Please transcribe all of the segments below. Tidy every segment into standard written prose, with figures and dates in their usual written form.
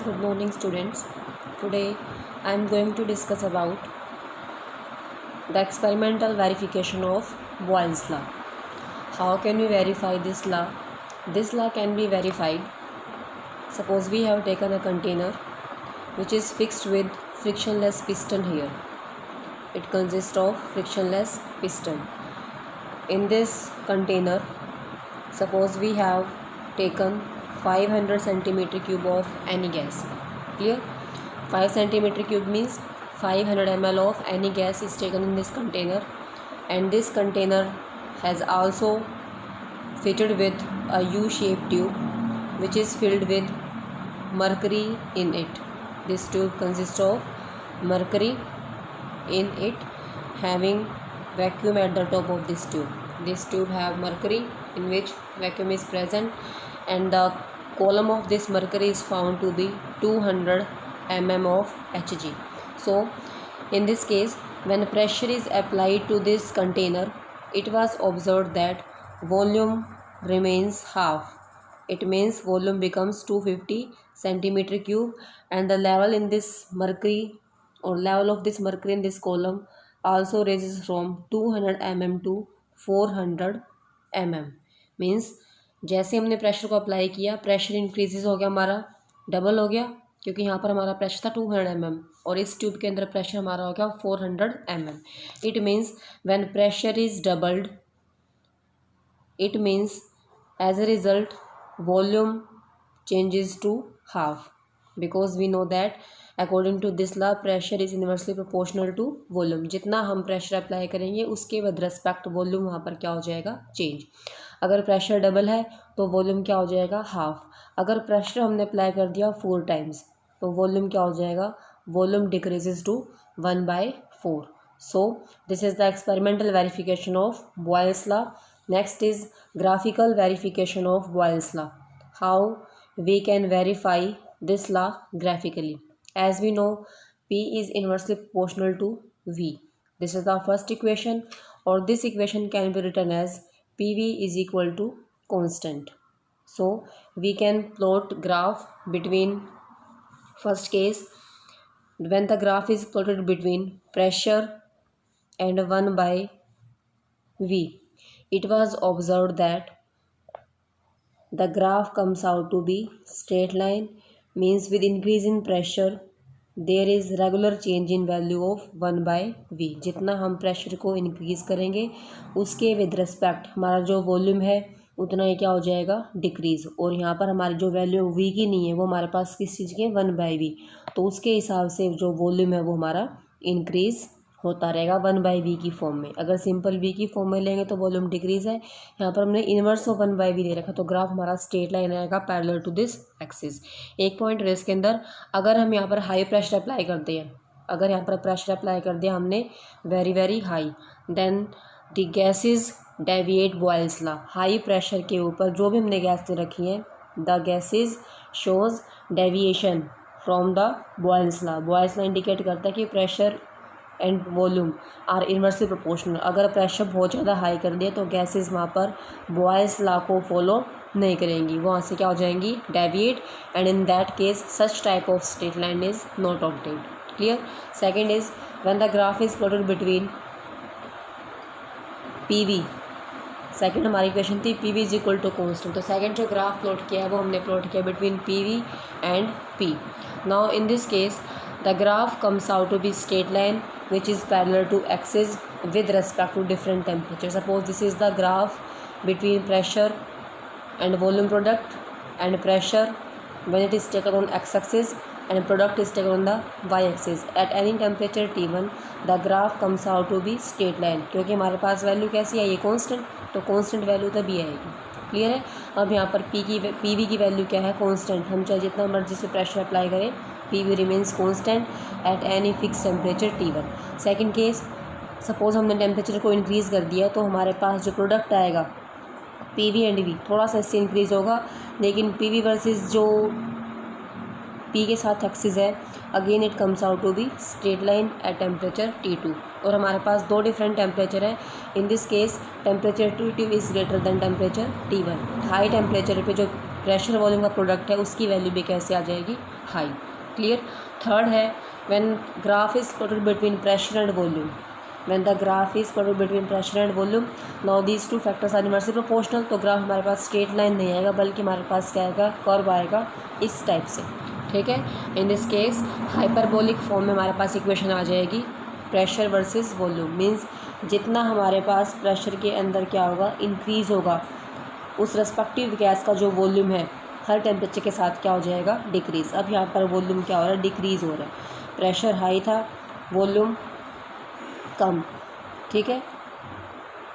Good morning, students. Today I am going to discuss about the experimental verification of Boyle's law. How can we verify this law? This law can be verified. Suppose we have taken a container which is fixed with frictionless piston here. It consists of frictionless piston. In this container, suppose we have taken 500 centimeter cube of any gas. Clear? 5 centimeter cube means 500 ml of any gas is taken in this container, and this container has also fitted with a U-shaped tube which is filled with mercury in it. This tube consists of mercury in it, having vacuum at the top of this tube. This tube have mercury in which vacuum is present, and the column of this mercury is found to be 200 mm of Hg. So in this case, when pressure is applied to this container, it was observed that volume remains half. It means volume becomes 250 centimeter cube, and the level in this mercury or level of this mercury in this column also raises from 200 mm to 400 mm. Means जैसे हमने pressure को apply किया, pressure increases हो गया, हमारा double हो गया, क्योंकि यहाँ पर हमारा प्रेशर था 200 mm और इस ट्यूब के अंदर प्रेशर हमारा हो गया 400 mm. It means when pressure is doubled, it means as a result volume changes to half, because we know that according to this law pressure is inversely proportional to volume. जितना हम pressure apply करेंगे उसके with respect volume वहाँ पर क्या हो जाएगा, change. अगर प्रेशर डबल है तो वॉल्यूम क्या हो जाएगा, हाफ. अगर प्रेशर हमने अप्लाई कर दिया 4 टाइम्स तो वॉल्यूम क्या हो जाएगा, volume decreases to 1/4. So this is the experimental verification of Boyle's law. Next is graphical verification of Boyle's law. How we can verify this law graphically. As we know, P is inversely proportional to V. This is the first equation, or this equation can be written as PV is equal to constant. So we can plot graph between, first case, when the graph is plotted between pressure and 1/V, it was observed that the graph comes out to be straight line. Means with increase in pressure there is regular change in value of 1/V. जितना हम pressure को increase करेंगे उसके with respect हमारा जो volume है उतना ही क्या हो जाएगा, डिक्रीज. और यहाँ पर हमारी जो वैल्यू V की नहीं है वो हमारे पास किस चीज़ की है, 1/V. तो उसके हिसाब से जो वॉल्यूम है वो हमारा इंक्रीज होता रहेगा 1/V की फॉर्म में. अगर सिंपल V की फॉर्म में लेंगे तो वॉल्यूम डिक्रीज है. यहाँ पर हमने इनवर्स ऑफ 1/V दे रखा, तो ग्राफ हमारा स्ट्रेट लाइन आएगा पैरेलल टू दिस एक्सिस. एक पॉइंट है इसके अंदर, अगर हम यहाँ पर हाई प्रेशर अप्लाई करते हैं, अगर यहाँ पर प्रेशर अप्लाई कर दिया हमने very very high, then the gases deviate Boyle's law. High pressure के ऊपर जो भी हमने गैस दे रखी है, the gases shows deviation from the Boyle's law. Boyle's law indicate करता है कि pressure and volume are inversely proportional. अगर प्रेशर बहुत ज़्यादा हाई कर दिया तो गैसेस वहाँ पर बॉयल्स लॉ को फॉलो नहीं करेंगी, वहाँ से क्या हो जाएंगी, deviate, and in that case such type of straight line is not obtained. Clear. Second is when the graph is plotted between PV. Second हमारी इक्वेशन थी PV is equal to constant. तो सेकेंड जो graph plot किया है वो हमने plot किया between PV and P. Now in this case the graph comes out to be straight line which is parallel to axis with respect to different temperature. Suppose this is the graph between pressure and volume product, and pressure when it is taken on x-axis and product is taken on the y-axis. At any temperature T1 the graph comes out to be straight line. क्योंकि हमारे पास value कैसी है, ये constant, तो constant value तभी आएगी. Clear है. अब यहाँ पर PV की वैल्यू क्या है, कांस्टेंट. हम चाहे जितना मर्जी से प्रेशर अप्लाई करें, PV remains constant at any fix temperature T1. Second case, suppose हमने टेम्परेचर को इंक्रीज़ कर दिया तो हमारे पास जो प्रोडक्ट आएगा PV एंड V थोड़ा सा इससे इंक्रीज़ होगा, लेकिन PV वर्सेस जो P के साथ एक्सिस है, again it comes out to be straight line at temperature T2. और हमारे पास दो डिफरेंट टेम्परेचर है. In this case temperature T2 is greater than temperature T1. High temperature पे जो प्रेशर वॉल्यूम का प्रोडक्ट है उसकी वैल्यू भी कैसे आ जाएगी, हाई। क्लियर। थर्ड है when graph is plotted between pressure and volume, when the graph is plotted between pressure and volume, now these two factors are inversely proportional, तो graph हमारे पास स्ट्रेट लाइन नहीं आएगा बल्कि हमारे पास क्या आएगा, कर्व आएगा इस टाइप से। ठीक है। In this case hyperbolic form में हमारे पास इक्वेशन आ जाएगी प्रेशर वर्सेस वॉल्यूम, मींस जितना हमारे पास प्रेशर के अंदर क्या होगा, इंक्रीज़ होगा, उस रेस्पेक्टिव गैस का जो वॉल्यूम है हर टेम्परेचर के साथ क्या हो जाएगा, डिक्रीज़। अब यहाँ पर वॉल्यूम क्या हो रहा है, डिक्रीज़ हो रहा है। प्रेशर हाई था, वॉल्यूम कम। ठीक है,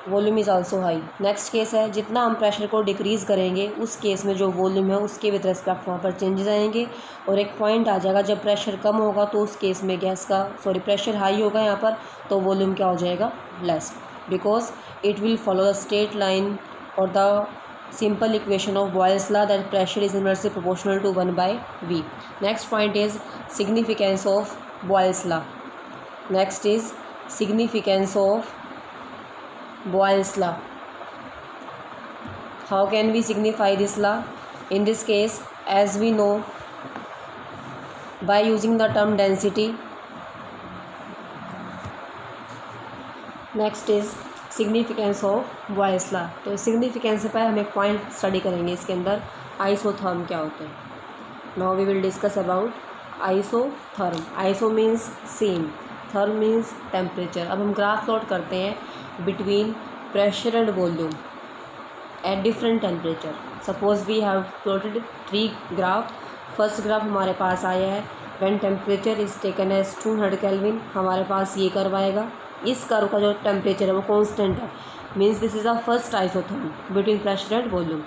volume is also high. Next case है जितना हम प्रेशर को डिक्रीज़ करेंगे उस केस में जो वॉल्यूम है उसके विद रेस्पेक्ट वहाँ पर चेंजेस आएंगे, और एक पॉइंट आ जाएगा जब प्रेशर कम होगा तो उस केस में गैस का प्रेशर हाई होगा यहाँ पर, तो वॉल्यूम क्या हो जाएगा, less, because it will follow the straight line और the simple equation of Boyle's law that pressure is inversely proportional to 1/V. Next point is significance of Boyle's law. Next is significance of Boyle's law. How can we signify this law? In this case, as we know, by using the term density. Next is significance of Boyle's law. तो significance से पहले हम एक point study करेंगे इसके अंदर, isotherm क्या होते हैं। Now we will discuss about isotherm. Iso means same, therm means temperature. अब हम ग्राफ प्लॉट करते हैं between pressure and volume at different temperature. Suppose we have plotted 3 graph. First graph हमारे पास आया है when temperature is taken as 200 kelvin, हमारे पास ये कर्व आएगा। इस कर्व का जो टेम्परेचर है वो कांस्टेंट है, means this is a first isotherm between pressure and volume.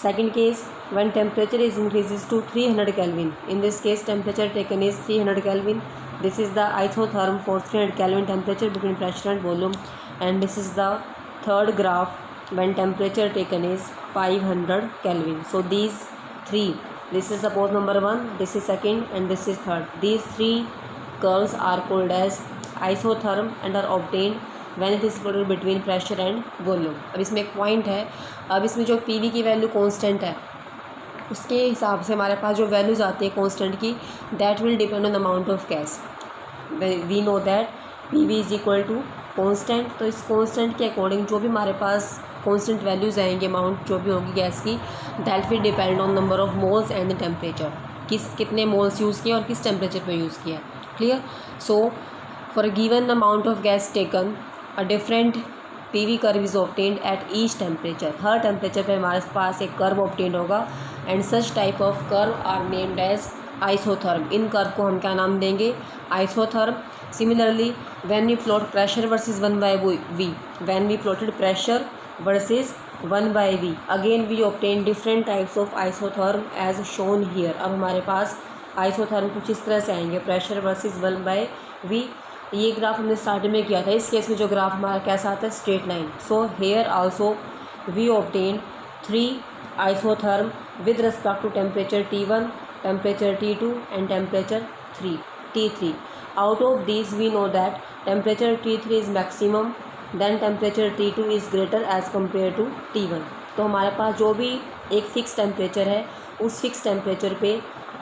Second case when temperature is increases to 300 kelvin, in this case temperature taken is 300 kelvin, this is the isotherm for 300 kelvin temperature between pressure and volume. And this is the third graph when temperature taken is 500 kelvin. So these 3, this is suppose number 1, this is second and this is third. These 3 curves are called as isotherm and are obtained when it is plotted between pressure and volume. अब इसमें एक point है, अब इसमें जो PV की value constant है उसके हिसाब से हमारे पास जो वैल्यूज़ आती है कांस्टेंट की, that will depend on amount of gas. We know that PV is equal to constant, तो इस कांस्टेंट के अकॉर्डिंग जो भी हमारे पास कांस्टेंट वैल्यूज़ आएंगे, अमाउंट जो भी होगी गैस की, that will depend on number of moles and the temperature, कितने मोल्स यूज़ किए और किस टेम्परेचर पे यूज़ किया। Clear. So for a given amount of gas taken a different PV curve is obtained at each temperature. हर temperature पे हमारे पास एक कर्व ऑब्टेन्ड होगा and such type of curve are named as isotherm. इन curve को हम क्या नाम देंगे, isotherm. Similarly, when we plot pressure versus 1/V, when we plotted pressure versus 1/V, again we obtain different types of isotherm as shown here. अब हमारे पास isotherm कुछ इस तरह से आएंगे, प्रेशर वर्सेस 1/V। ये ग्राफ हमने स्टार्टिंग में किया था। इस केस में जो ग्राफ हमारा कैसा आता है, straight line. So here also we obtain 3 isotherm with respect to temperature T1, temperature T2 and temperature T3. Out of these we know that temperature T3 is maximum, then temperature T2 is greater as compared to T1. तो हमारे पास जो भी एक fix temperature है उस fix temperature पे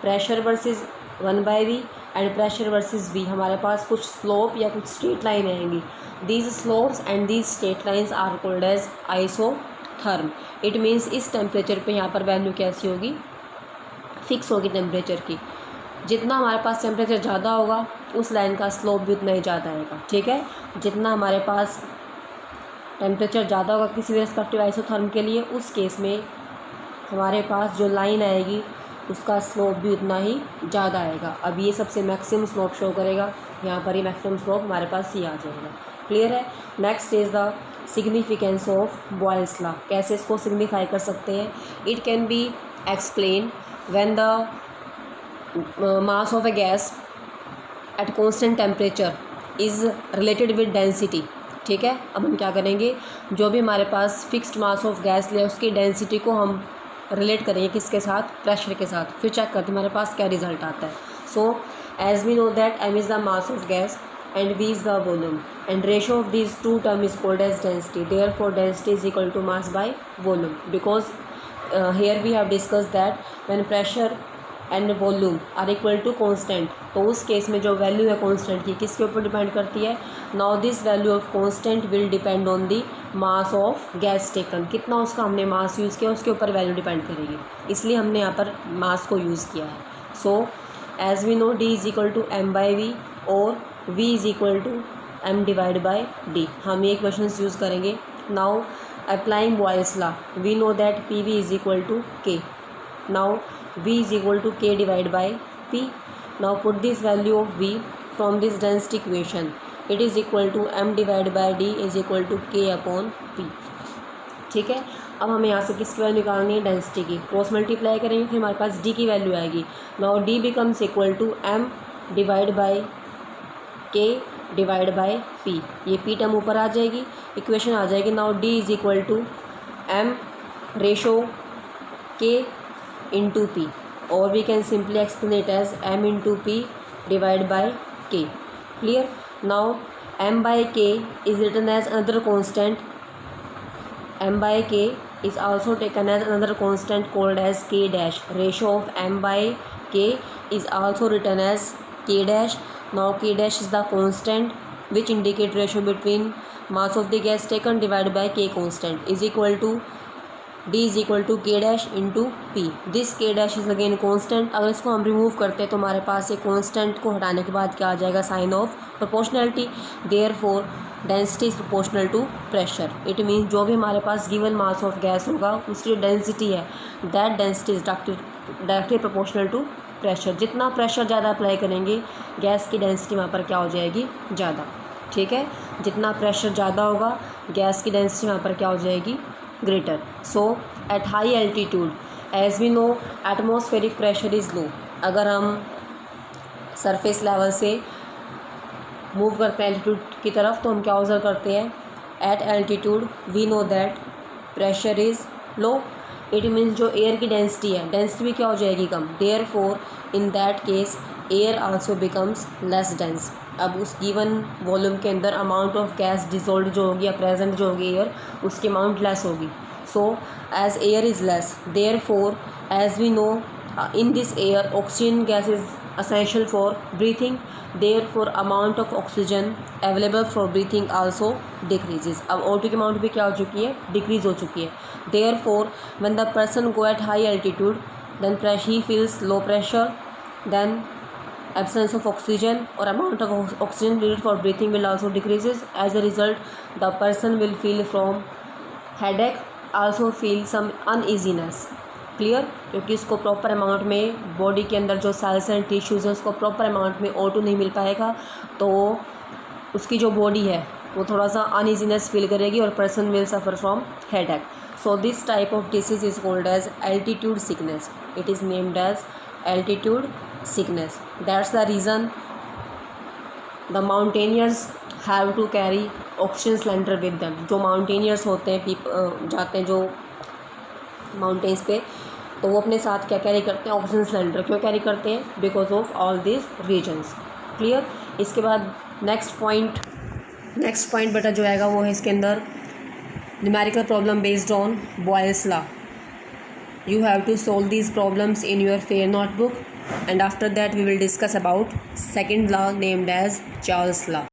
pressure versus 1/V and pressure versus V हमारे पास कुछ स्लोप या कुछ स्ट्रेट लाइन आएंगी। These slopes and these straight lines are called as isotherm. It means इस टेम्परेचर पे यहाँ पर वैल्यू कैसी होगी, फिक्स होगी टेम्परेचर की। जितना हमारे पास टेम्परेचर ज़्यादा होगा उस लाइन का स्लोप भी उतना ही ज़्यादा आएगा। ठीक है। जितना हमारे पास टेम्परेचर ज़्यादा होगा किसी भी रेस्पेक्टिव आइसोथर्म के लिए, उस केस में हमारे पास जो लाइन आएगी उसका स्लोप भी उतना ही ज़्यादा आएगा। अब ये सबसे मैक्सिमम स्लोप शो करेगा, यहाँ पर ही मैक्सिमम स्लोप हमारे पास ये आ जाएगा। क्लियर है। Next is the significance of Boyle's law. कैसे इसको सिग्निफाई कर सकते हैं, it can be explain when the mass of a gas at constant temperature is related with density। ठीक है। अब हम क्या करेंगे, जो भी हमारे पास फिक्स्ड मास ऑफ गैस ले उसकी डेंसिटी को हम रिलेट करेंगे किसके साथ, प्रेशर के साथ। फिर चेक करते हमारे पास क्या रिजल्ट आता है। So as we know that m is the mass of gas and V is the volume and ratio of these two term is called as density. Therefore density is equal to mass by volume, because here we have discussed that when pressure and volume are equal to constant, तो उस case में जो value है constant की किसके ऊपर depend करती है? Now this value of constant will depend on the mass of gas taken, कितना उसका हमने मास यूज़ किया उसके ऊपर वैल्यू डिपेंड करेगी, इसलिए हमने यहाँ पर मास को यूज़ किया है. So as we know D is equal to M by V और V is equal to M divide by D. हम ये क्वेश्चन यूज़ करेंगे. Now applying Boyle's law, we know that P V is equal to K. Now V is equal to K divided by P. Now put this value of V from this density equation. It is equal to M divided by D is equal to K upon P. ठीक है. अब हमें यहाँ से किसकी value निकालनी है? Density की. क्रॉस मल्टीप्लाई करेंगे फिर हमारे पास D की वैल्यू आएगी. Now D becomes equal to M divide by K divide by P. ये P टर्म ऊपर आ जाएगी, इक्वेशन आ जाएगी. Now D is equal to M ratio K into P, or we can simply explain it as M into P divided by K. Clear? Now M by K is written as another constant. M by K is also taken as another constant called as K dash. Ratio of M by K is also written as K dash. Now K dash is the constant which indicate ratio between mass of the gas taken divided by K constant is equal to D is equal to K dash into P. This K dash is again constant. अगर इसको हम remove करते हैं तो हमारे पास एक constant को हटाने के बाद क्या आ जाएगा? Sign of proportionality. Therefore density is proportional to pressure. It means जो भी हमारे पास गिवन मास ऑफ गैस होगा उसकी जो डेंसिटी है that density is directly proportional to pressure. जितना प्रेशर ज़्यादा अप्लाई करेंगे गैस की डेंसिटी वहाँ पर क्या हो जाएगी? ज़्यादा. ठीक है. जितना प्रेशर ज़्यादा होगा गैस की डेंसिटी वहाँ पर क्या हो जाएगी? greater. So at high altitude, as we know atmospheric pressure is low. अगर हम सरफेस लेवल से मूव करते हैं एल्टीट्यूड की तरफ तो हम क्या ऑब्जर्व करते हैं? At altitude we know that pressure is low. It means जो एयर की डेंसिटी है डेंसिटी भी क्या हो जाएगी? कम. Therefore in that case air also becomes less dense. अब उस गिवन वॉल्यूम के अंदर अमाउंट ऑफ गैस डिजोल्व जो होगी या प्रेजेंट जो होगी एयर उसकी अमाउंट लेस होगी. So as air is less therefore as we know in this air oxygen gas is essential for breathing. Therefore amount of oxygen available for breathing also decreases. अब O2 की amount भी क्या हो चुकी है? Decrease हो चुकी है. Therefore when the person go at high altitude then he feels low pressure, then absence of oxygen or amount of oxygen needed for breathing will also decreases. As a result the person will feel from headache, also feel some uneasiness. Clear? क्योंकि इसको proper amount में body के अंदर जो sales and tissues हैं उसको proper amount में O2 नहीं मिल पाएगा तो उसकी जो बॉडी है वो थोड़ा सा अनईजीनेस फील करेगी और person will suffer from headache. So this type of disease is called as altitude sickness. It is named as altitude sickness. That's the reason the mountaineers have to carry oxygen cylinder with them. जो mountaineers होते हैं जाते हैं जो mountains पे तो वो अपने साथ क्या कैरी करते हैं? Oxygen cylinder. क्यों कैरी करते हैं? Because of all this reasons. Clear? इसके बाद नेक्स्ट पॉइंट बेटा जो आएगा वो है इसके अंदर numerical problem based on Boyle's law. You have to solve these problems in your fair notebook, and after that we will discuss about second law named as Charles law.